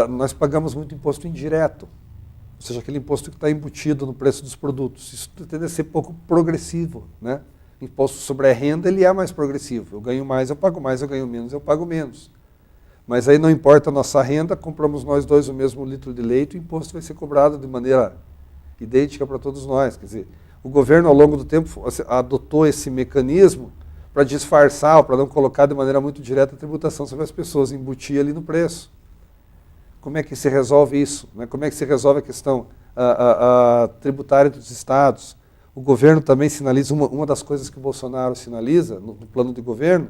Nós pagamos muito imposto indireto, ou seja, aquele imposto que está embutido no preço dos produtos. Isso tende a ser pouco progressivo, né? Imposto sobre a renda, ele é mais progressivo. Eu ganho mais, eu pago mais, eu ganho menos, eu pago menos. Mas aí não importa a nossa renda, compramos nós dois o mesmo litro de leite, o imposto vai ser cobrado de maneira idêntica para todos nós. Quer dizer, o governo, ao longo do tempo, adotou esse mecanismo para disfarçar, ou para não colocar de maneira muito direta a tributação sobre as pessoas, embutir ali no preço. Como é que se resolve isso? Né? Como é que se resolve a questão tributária dos estados? O governo também sinaliza, uma das coisas que o Bolsonaro sinaliza no plano de governo,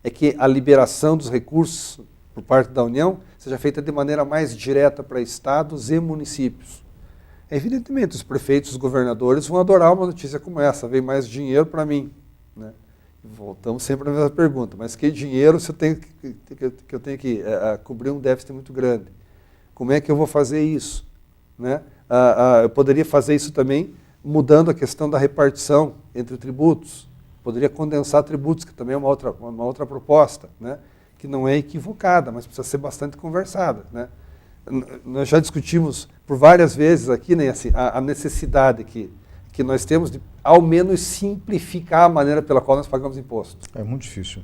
é que a liberação dos recursos por parte da União seja feita de maneira mais direta para estados e municípios. Evidentemente, os prefeitos, os governadores vão adorar uma notícia como essa, vem mais dinheiro para mim. Né? Voltamos sempre à mesma pergunta, mas que dinheiro se eu tenho que eu tenho que cobrir um déficit muito grande? Como é que eu vou fazer isso? Né? Eu poderia fazer isso também mudando a questão da repartição entre tributos. Poderia condensar tributos, que também é uma outra proposta, né? Que não é equivocada, mas precisa ser bastante conversada. Né? Nós já discutimos por várias vezes aqui, né, assim, a necessidade que nós temos de, ao menos, simplificar a maneira pela qual nós pagamos imposto. É muito difícil.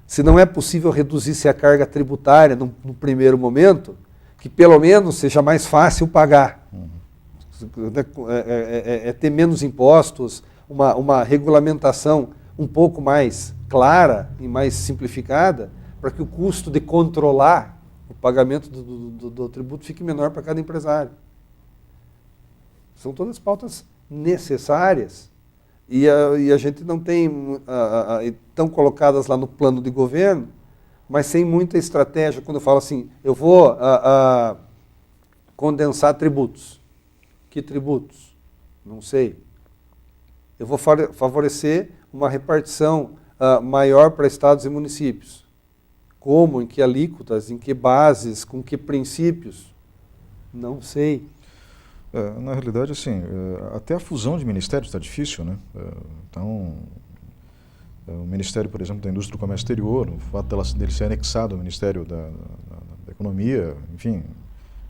Se não é possível reduzir-se a carga tributária no primeiro momento, que pelo menos seja mais fácil pagar. Ter menos impostos, uma regulamentação um pouco mais clara e mais simplificada, para que o custo de controlar o pagamento do tributo fique menor para cada empresário. São todas pautas necessárias e a gente não tem tão colocadas lá no plano de governo, mas sem muita estratégia. Quando eu falo assim, eu vou condensar tributos. Que tributos? Não sei. Eu vou favorecer uma repartição maior para estados e municípios. Como, em que alíquotas, em que bases, com que princípios? Não sei. Na realidade, assim, até a fusão de ministérios está difícil, né? Então, o Ministério, por exemplo, da Indústria e do Comércio Exterior, o fato dele ser anexado ao Ministério da Economia, enfim,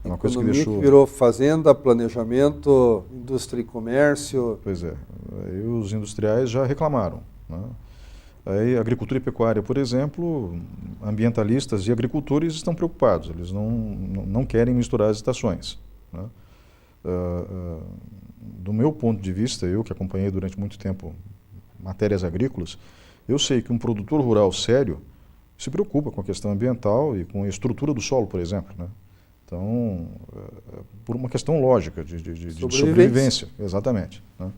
é uma coisa que deixou... que virou Fazenda, Planejamento, Indústria e Comércio... Pois é, aí os industriais já reclamaram, né? Aí, agricultura e pecuária, por exemplo, ambientalistas e agricultores estão preocupados, eles não querem misturar as estações, né? Do meu ponto de vista, eu que acompanhei durante muito tempo matérias agrícolas, eu sei que um produtor rural sério se preocupa com a questão ambiental e com a estrutura do solo, por exemplo, né? Então, por uma questão lógica de sobrevivência, exatamente, né?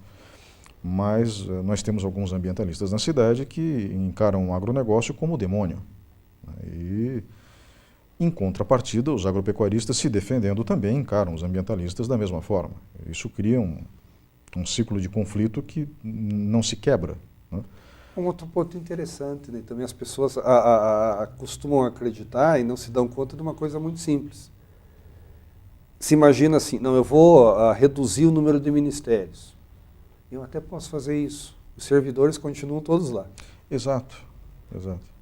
Mas nós temos alguns ambientalistas na cidade que encaram o agronegócio como demônio, né? E, em contrapartida, os agropecuaristas, se defendendo, também encaram os ambientalistas da mesma forma. Isso cria um ciclo de conflito que não se quebra, né? Um outro ponto interessante, né? Também as pessoas costumam acreditar e não se dão conta de uma coisa muito simples. Se imagina assim, não, eu vou reduzir o número de ministérios. Eu até posso fazer isso. Os servidores continuam todos lá. Exato, exato.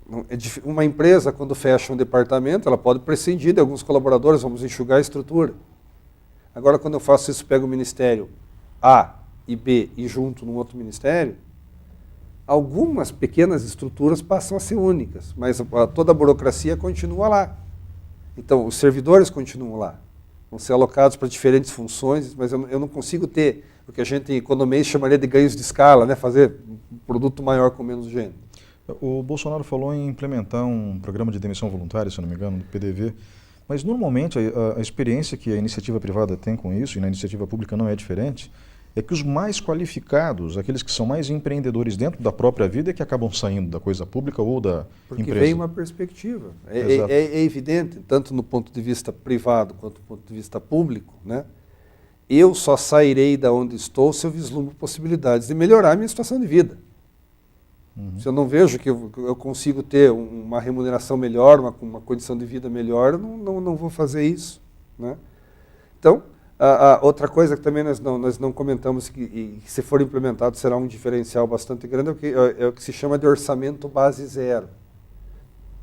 Uma empresa, quando fecha um departamento, ela pode prescindir de alguns colaboradores, vamos enxugar a estrutura. Agora, quando eu faço isso, pego o ministério A e B e junto num outro ministério, algumas pequenas estruturas passam a ser únicas, mas toda a burocracia continua lá. Então, os servidores continuam lá. Vão ser alocados para diferentes funções, mas eu não consigo ter o que a gente em economia chamaria de ganhos de escala, né? Fazer um produto maior com menos gente. O Bolsonaro falou em implementar um programa de demissão voluntária, se não me engano, do PDV, mas normalmente a experiência que a iniciativa privada tem com isso, e na iniciativa pública não é diferente, é que os mais qualificados, aqueles que são mais empreendedores dentro da própria vida, é que acabam saindo da coisa pública ou da Porque empresa. Porque vem uma perspectiva. É evidente, tanto no ponto de vista privado quanto do ponto de vista público, né? Eu só sairei da onde estou se eu vislumbro possibilidades de melhorar a minha situação de vida. Se eu não vejo que eu consigo ter uma remuneração melhor, uma condição de vida melhor, eu não vou fazer isso, né? Então, outra coisa que também nós não comentamos, que se for implementado será um diferencial bastante grande, é o que se chama de orçamento base zero.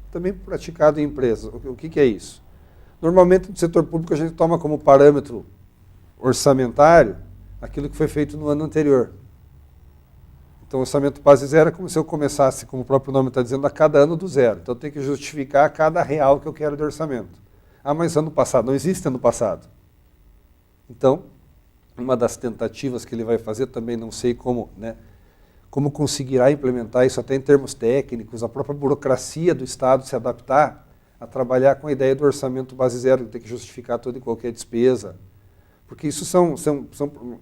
Também praticado em empresas. O que é isso? Normalmente no setor público a gente toma como parâmetro orçamentário aquilo que foi feito no ano anterior. Então, o orçamento base zero é como se eu começasse, como o próprio nome está dizendo, a cada ano do zero. Então, eu tenho que justificar a cada real que eu quero de orçamento. Ah, mas ano passado, não existe ano passado. Então, uma das tentativas que ele vai fazer, também não sei como, né, como conseguirá implementar isso até em termos técnicos, a própria burocracia do Estado se adaptar a trabalhar com a ideia do orçamento base zero, de ter que justificar toda e qualquer despesa. Porque isso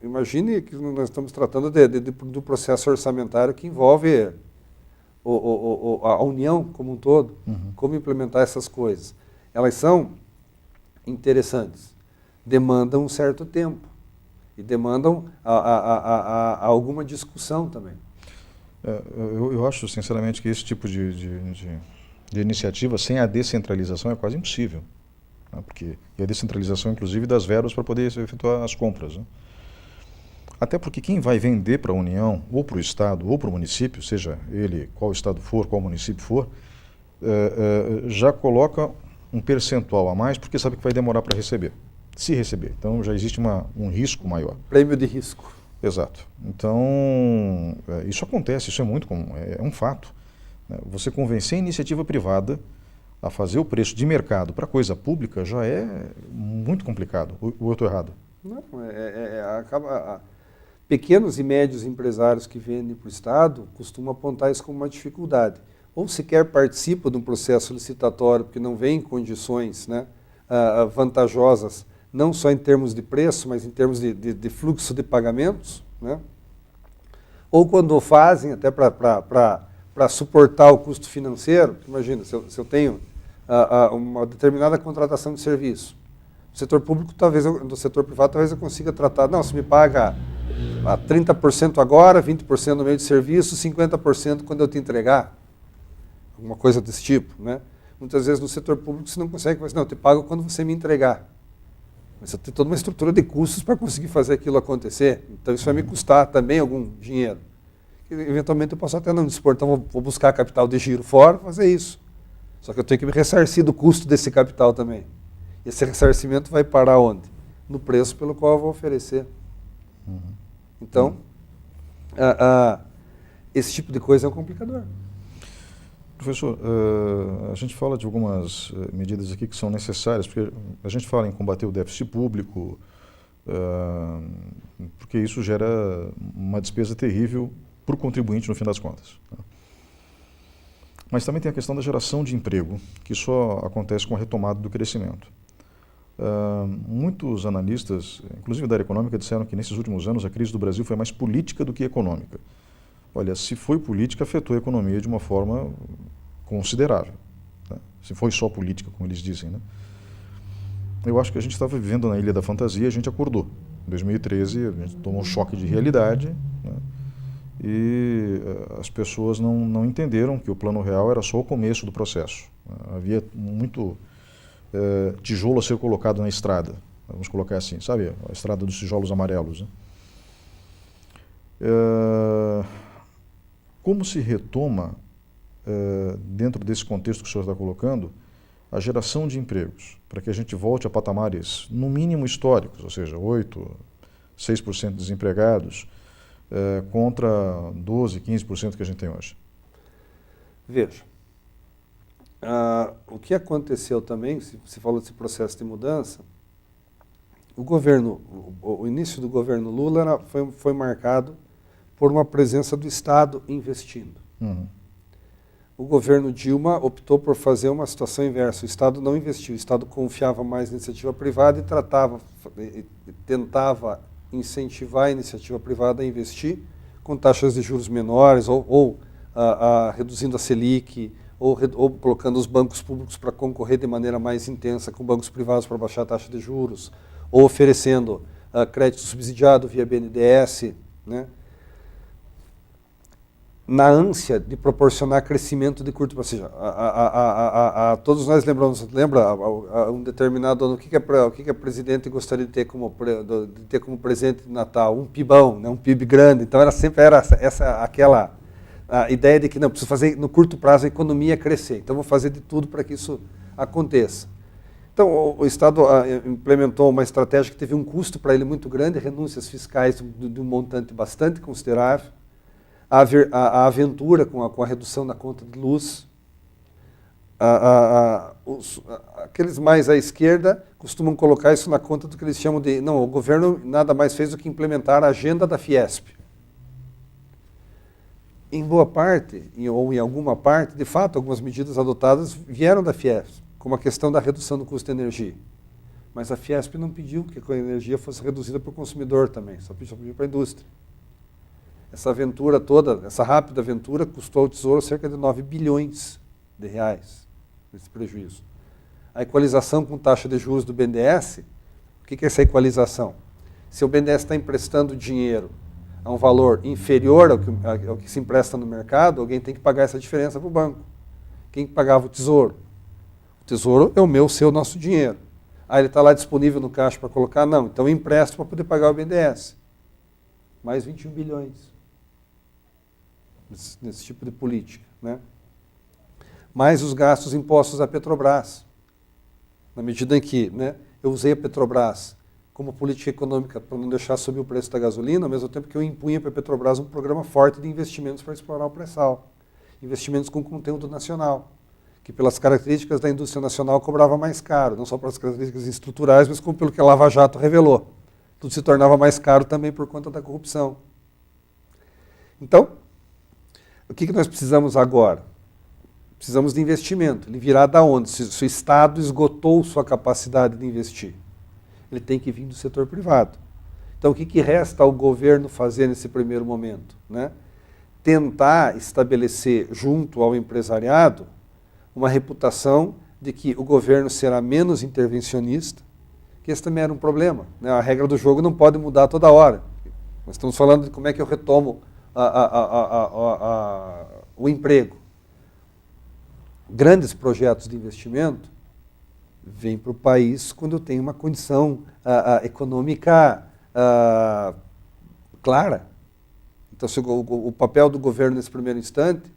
imagine que nós estamos tratando do processo orçamentário que envolve a União como um todo, como implementar essas coisas. Elas são interessantes, demandam um certo tempo e demandam alguma discussão também. Eu acho, sinceramente, que esse tipo de iniciativa, sem a descentralização, é quase impossível. Né? Porque e a descentralização, inclusive, das verbas para poder efetuar as compras. Né? Até porque quem vai vender para a União, ou para o Estado, ou para o município, seja ele qual Estado for, qual município for, já coloca um percentual a mais, porque sabe que vai demorar para receber, se receber. Então já existe um risco maior. Prêmio de risco. Exato. Então, isso acontece, isso é muito comum, é um fato. Né? Você convencer a iniciativa privada a fazer o preço de mercado para coisa pública já é muito complicado. Ou eu estou errado? Não, pequenos e médios empresários que vendem para o Estado costumam apontar isso como uma dificuldade. Ou sequer participam de um processo licitatório porque não vem em condições, né, vantajosas, não só em termos de preço, mas em termos de fluxo de pagamentos, né? Ou quando o fazem, até para suportar o custo financeiro. Imagina, se eu tenho uma determinada contratação de serviço, no setor público, no setor privado, talvez eu consiga tratar, não, se me paga 30% agora, 20% no meio de serviço, 50% quando eu te entregar, alguma coisa desse tipo, né? Muitas vezes no setor público você não consegue, mas não, eu te pago quando você me entregar. Mas você tem toda uma estrutura de custos para conseguir fazer aquilo acontecer. Então isso vai me custar também algum dinheiro. E, eventualmente eu posso até não dispor, então vou buscar capital de giro fora, fazer isso. Só que eu tenho que me ressarcir do custo desse capital também. E esse ressarcimento vai parar onde? No preço pelo qual eu vou oferecer. Então, esse tipo de coisa é um complicador. Professor, a gente fala de algumas medidas aqui que são necessárias, porque a gente fala em combater o déficit público, porque isso gera uma despesa terrível para o contribuinte no fim das contas. Mas também tem a questão da geração de emprego, que só acontece com a retomada do crescimento. Muitos analistas, inclusive da área econômica, disseram que nesses últimos anos a crise do Brasil foi mais política do que econômica. Olha, se foi política, afetou a economia de uma forma considerável. Né? Se foi só política, como eles dizem. Né? Eu acho que a gente estava vivendo na Ilha da Fantasia e a gente acordou. Em 2013, a gente tomou um choque de realidade, né? E as pessoas não entenderam que o Plano Real era só o começo do processo. Havia muito tijolo a ser colocado na estrada, vamos colocar assim, sabe? A estrada dos tijolos amarelos. Né? Como se retoma, dentro desse contexto que o senhor está colocando, a geração de empregos, para que a gente volte a patamares, no mínimo históricos, ou seja, 8%, 6% desempregados, contra 12%, 15% que a gente tem hoje? Veja, o que aconteceu também, se você falou desse processo de mudança, o início do governo Lula foi marcado por uma presença do Estado investindo. O governo Dilma optou por fazer uma situação inversa. O Estado não investiu, o Estado confiava mais na iniciativa privada e tentava incentivar a iniciativa privada a investir com taxas de juros menores ou reduzindo a Selic ou colocando os bancos públicos para concorrer de maneira mais intensa com bancos privados para baixar a taxa de juros ou oferecendo crédito subsidiado via BNDES, né? Na ânsia de proporcionar crescimento de curto prazo. Ou seja, todos nós lembra um determinado ano, o que a presidente gostaria de ter como presente de Natal? Um PIBão, né? Um PIB grande. Então era aquela a ideia de que não, preciso fazer no curto prazo a economia crescer. Então vou fazer de tudo para que isso aconteça. Então o Estado implementou uma estratégia que teve um custo para ele muito grande, renúncias fiscais de um montante bastante considerável. A aventura com a redução da conta de luz, Aqueles mais à esquerda costumam colocar isso na conta do que eles chamam de... Não, o governo nada mais fez do que implementar a agenda da Fiesp. Em boa parte, ou em alguma parte, de fato, algumas medidas adotadas vieram da Fiesp, como a questão da redução do custo de energia. Mas a Fiesp não pediu que a energia fosse reduzida para o consumidor também, só pediu para a indústria. Essa aventura toda, essa rápida aventura, custou ao Tesouro cerca de 9 bilhões de reais, esse prejuízo. A equalização com taxa de juros do BNDES, o que é essa equalização? Se o BNDES está emprestando dinheiro a um valor inferior ao que se empresta no mercado, alguém tem que pagar essa diferença para o banco. Quem pagava o Tesouro? O Tesouro é o meu, o seu, nosso dinheiro. Ah, ele está lá disponível no caixa para colocar? Não, então eu empresto para poder pagar o BNDES. Mais 21 bilhões. Nesse tipo de política, né? Mais os gastos impostos à Petrobras. Na medida em que, né, eu usei a Petrobras como política econômica para não deixar subir o preço da gasolina, ao mesmo tempo que eu impunha para a Petrobras um programa forte de investimentos para explorar o pré-sal. Investimentos com conteúdo nacional, que pelas características da indústria nacional cobrava mais caro, não só pelas características estruturais, mas como pelo que a Lava Jato revelou. Tudo se tornava mais caro também por conta da corrupção. Então, o que nós precisamos agora? Precisamos de investimento. Ele virá da onde? Se o Estado esgotou sua capacidade de investir, ele tem que vir do setor privado. Então, o que resta ao governo fazer nesse primeiro momento, né? Tentar estabelecer, junto ao empresariado, uma reputação de que o governo será menos intervencionista, que esse também era um problema, né? A regra do jogo não pode mudar toda hora. Nós estamos falando de como é que eu retomo o emprego. Grandes projetos de investimento vêm para o país quando eu tenho uma condição econômica clara. Então, o papel do governo nesse primeiro instante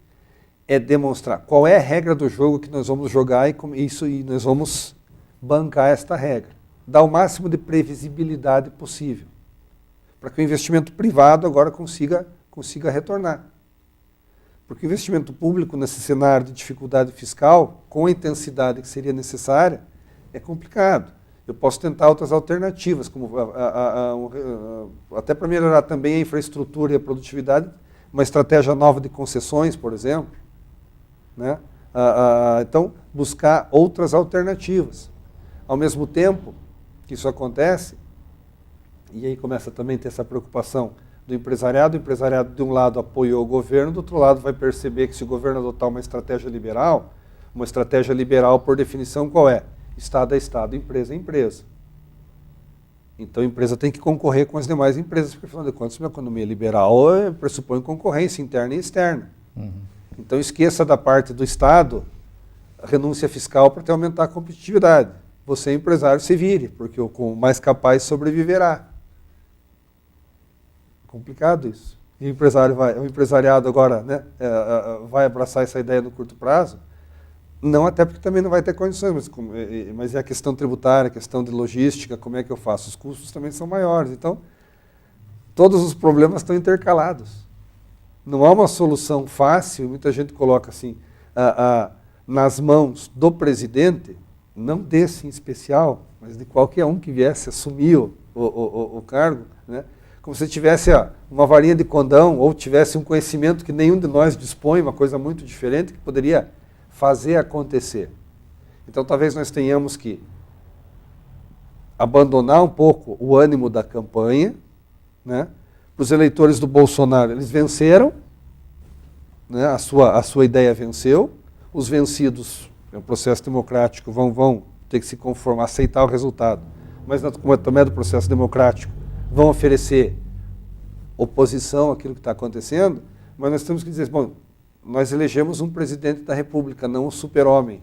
é demonstrar qual é a regra do jogo que nós vamos jogar e nós vamos bancar esta regra. Dar o máximo de previsibilidade possível, para que o investimento privado agora consiga retornar. Porque o investimento público nesse cenário de dificuldade fiscal, com a intensidade que seria necessária, é complicado. Eu posso tentar outras alternativas, como até para melhorar também a infraestrutura e a produtividade, uma estratégia nova de concessões, por exemplo, né? Então, buscar outras alternativas. Ao mesmo tempo que isso acontece, e aí começa também a ter essa preocupação do empresariado. O empresariado, de um lado, apoiou o governo, do outro lado, vai perceber que se o governo adotar uma estratégia liberal, por definição, qual é? Estado é Estado, empresa é empresa. Então, a empresa tem que concorrer com as demais empresas, porque, afinal de contas, uma economia liberal pressupõe concorrência interna e externa. Uhum. Então, esqueça da parte do Estado a renúncia fiscal para aumentar a competitividade. Você, empresário, se vire, porque o mais capaz sobreviverá. Complicado isso. E o empresariado agora, né, vai abraçar essa ideia no curto prazo? Não, até porque também não vai ter condições, mas é a questão tributária, a questão de logística, como é que eu faço? Os custos também são maiores. Então, todos os problemas estão intercalados. Não há uma solução fácil, muita gente coloca assim, nas mãos do presidente, não desse em especial, mas de qualquer um que viesse assumir o cargo, né? Como se tivesse uma varinha de condão ou tivesse um conhecimento que nenhum de nós dispõe, uma coisa muito diferente que poderia fazer acontecer. Então talvez nós tenhamos que abandonar um pouco o ânimo da campanha, né? Para os eleitores do Bolsonaro, eles venceram, né? A sua ideia venceu, os vencidos, é um processo democrático, vão ter que se conformar, aceitar o resultado, mas como também é do processo democrático, vão oferecer oposição àquilo que está acontecendo, mas nós temos que dizer, bom, nós elegemos um presidente da República, não um super-homem,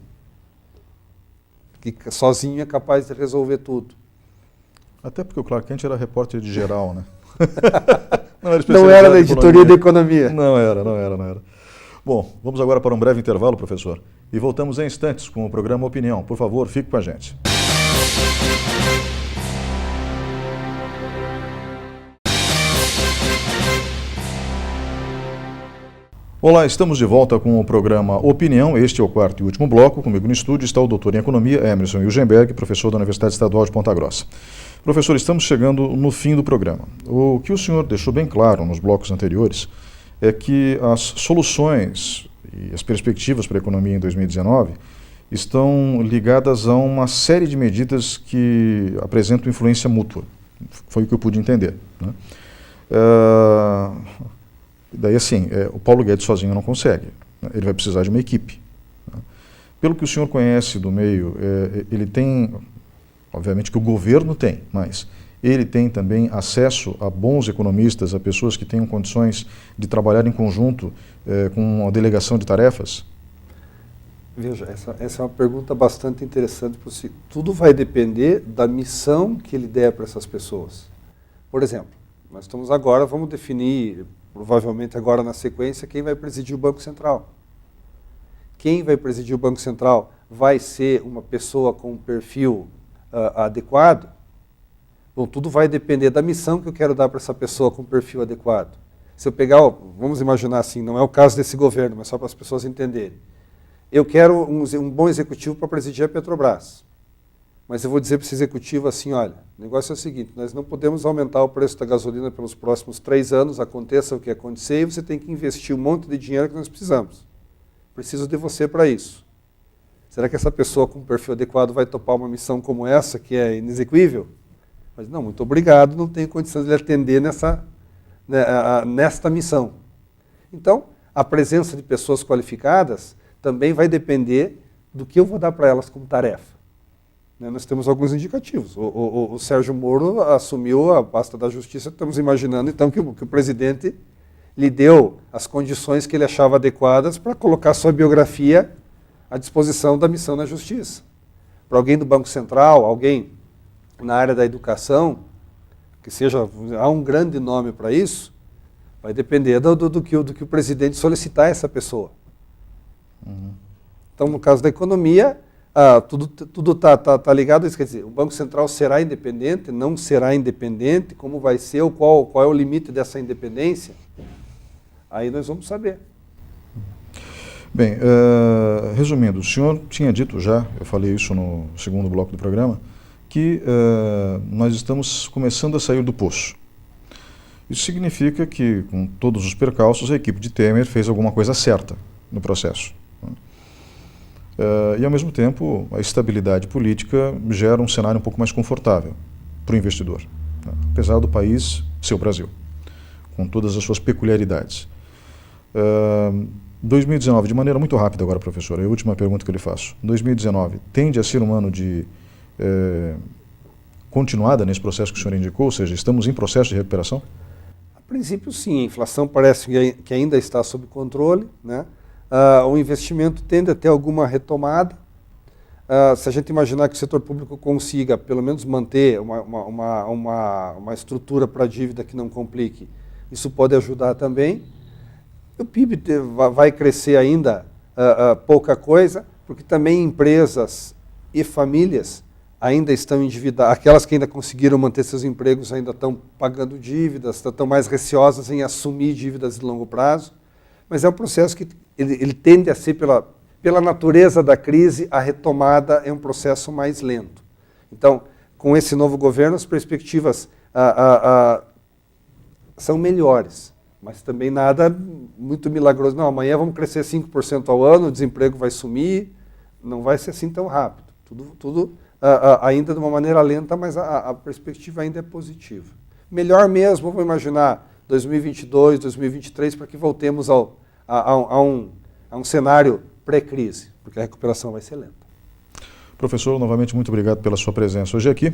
que sozinho é capaz de resolver tudo. Até porque o Clark Kent era repórter de geral, né? Não era da editoria de economia. Não era. Bom, vamos agora para um breve intervalo, professor, e voltamos em instantes com o programa Opinião. Por favor, fique com a gente. Olá, estamos de volta com o programa Opinião. Este é o quarto e último bloco. Comigo no estúdio está o doutor em Economia, Emerson Ilgenberg, professor da Universidade Estadual de Ponta Grossa. Professor, estamos chegando no fim do programa. O que o senhor deixou bem claro nos blocos anteriores é que as soluções e as perspectivas para a economia em 2019 estão ligadas a uma série de medidas que apresentam influência mútua. Foi o que eu pude entender, né? Daí assim, o Paulo Guedes sozinho não consegue, né? Ele vai precisar de uma equipe, né? Pelo que o senhor conhece do meio, ele tem, obviamente que o governo tem, mas ele tem também acesso a bons economistas, a pessoas que tenham condições de trabalhar em conjunto com a delegação de tarefas? Veja, essa é uma pergunta bastante interessante. Tudo vai depender da missão que ele der para essas pessoas. Por exemplo, nós estamos agora, vamos definir, provavelmente agora na sequência, quem vai presidir o Banco Central. Quem vai presidir o Banco Central vai ser uma pessoa com um perfil adequado? Bom, tudo vai depender da missão que eu quero dar para essa pessoa com um perfil adequado. Se eu pegar, vamos imaginar assim, não é o caso desse governo, mas só para as pessoas entenderem. Eu quero um bom executivo para presidir a Petrobras. Mas eu vou dizer para esse executivo assim, olha, o negócio é o seguinte, nós não podemos aumentar o preço da gasolina pelos próximos 3 anos, aconteça o que acontecer, e você tem que investir um monte de dinheiro que nós precisamos. Preciso de você para isso. Será que essa pessoa com um perfil adequado vai topar uma missão como essa, que é inexequível? Mas não, muito obrigado, não tenho condições de lhe atender nesta missão. Então, a presença de pessoas qualificadas também vai depender do que eu vou dar para elas como tarefa. Nós temos alguns indicativos. O Sérgio Moro assumiu a pasta da Justiça, estamos imaginando então que o presidente lhe deu as condições que ele achava adequadas para colocar sua biografia à disposição da missão na Justiça. Para alguém do Banco Central, alguém na área da educação, que seja, há um grande nome para isso, vai depender do que o presidente solicitar a essa pessoa. Então, no caso da economia, tudo tá ligado a isso. Quer dizer, o Banco Central será independente, não será independente, como vai ser, qual é o limite dessa independência? Aí nós vamos saber. Bem, resumindo, o senhor tinha dito já, eu falei isso no segundo bloco do programa, que nós estamos começando a sair do poço. Isso significa que, com todos os percalços, a equipe de Temer fez alguma coisa certa no processo. E, ao mesmo tempo, a estabilidade política gera um cenário um pouco mais confortável para o investidor, né? Apesar do país ser o Brasil, com todas as suas peculiaridades. 2019, de maneira muito rápida agora, professor, é a última pergunta que eu lhe faço. 2019 tende a ser um ano de continuada nesse processo que o senhor indicou, ou seja, estamos em processo de recuperação? A princípio, sim. A inflação parece que ainda está sob controle, né? O investimento tende a ter alguma retomada. Se a gente imaginar que o setor público consiga, pelo menos, manter uma estrutura para a dívida que não complique, isso pode ajudar também. O PIB vai crescer ainda pouca coisa, porque também empresas e famílias ainda estão endividadas. Aquelas que ainda conseguiram manter seus empregos ainda estão pagando dívidas, estão mais receosas em assumir dívidas de longo prazo. Mas é um processo que ele tende a ser, pela natureza da crise, a retomada é um processo mais lento. Então, com esse novo governo, as perspectivas são melhores, mas também nada muito milagroso. Não, amanhã vamos crescer 5% ao ano, o desemprego vai sumir, não vai ser assim tão rápido. Tudo ainda de uma maneira lenta, mas a perspectiva ainda é positiva. Melhor mesmo, vamos imaginar, 2022, 2023, para que voltemos a um cenário pré-crise, porque a recuperação vai ser lenta. Professor, novamente, muito obrigado pela sua presença hoje aqui.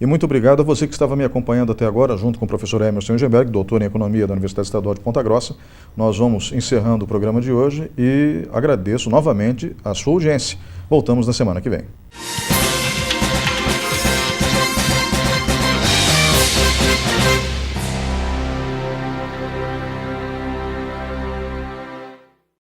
E muito obrigado a você que estava me acompanhando até agora, junto com o professor Emerson Ilgenberg, doutor em Economia da Universidade Estadual de Ponta Grossa. Nós vamos encerrando o programa de hoje e agradeço novamente a sua audiência. Voltamos na semana que vem.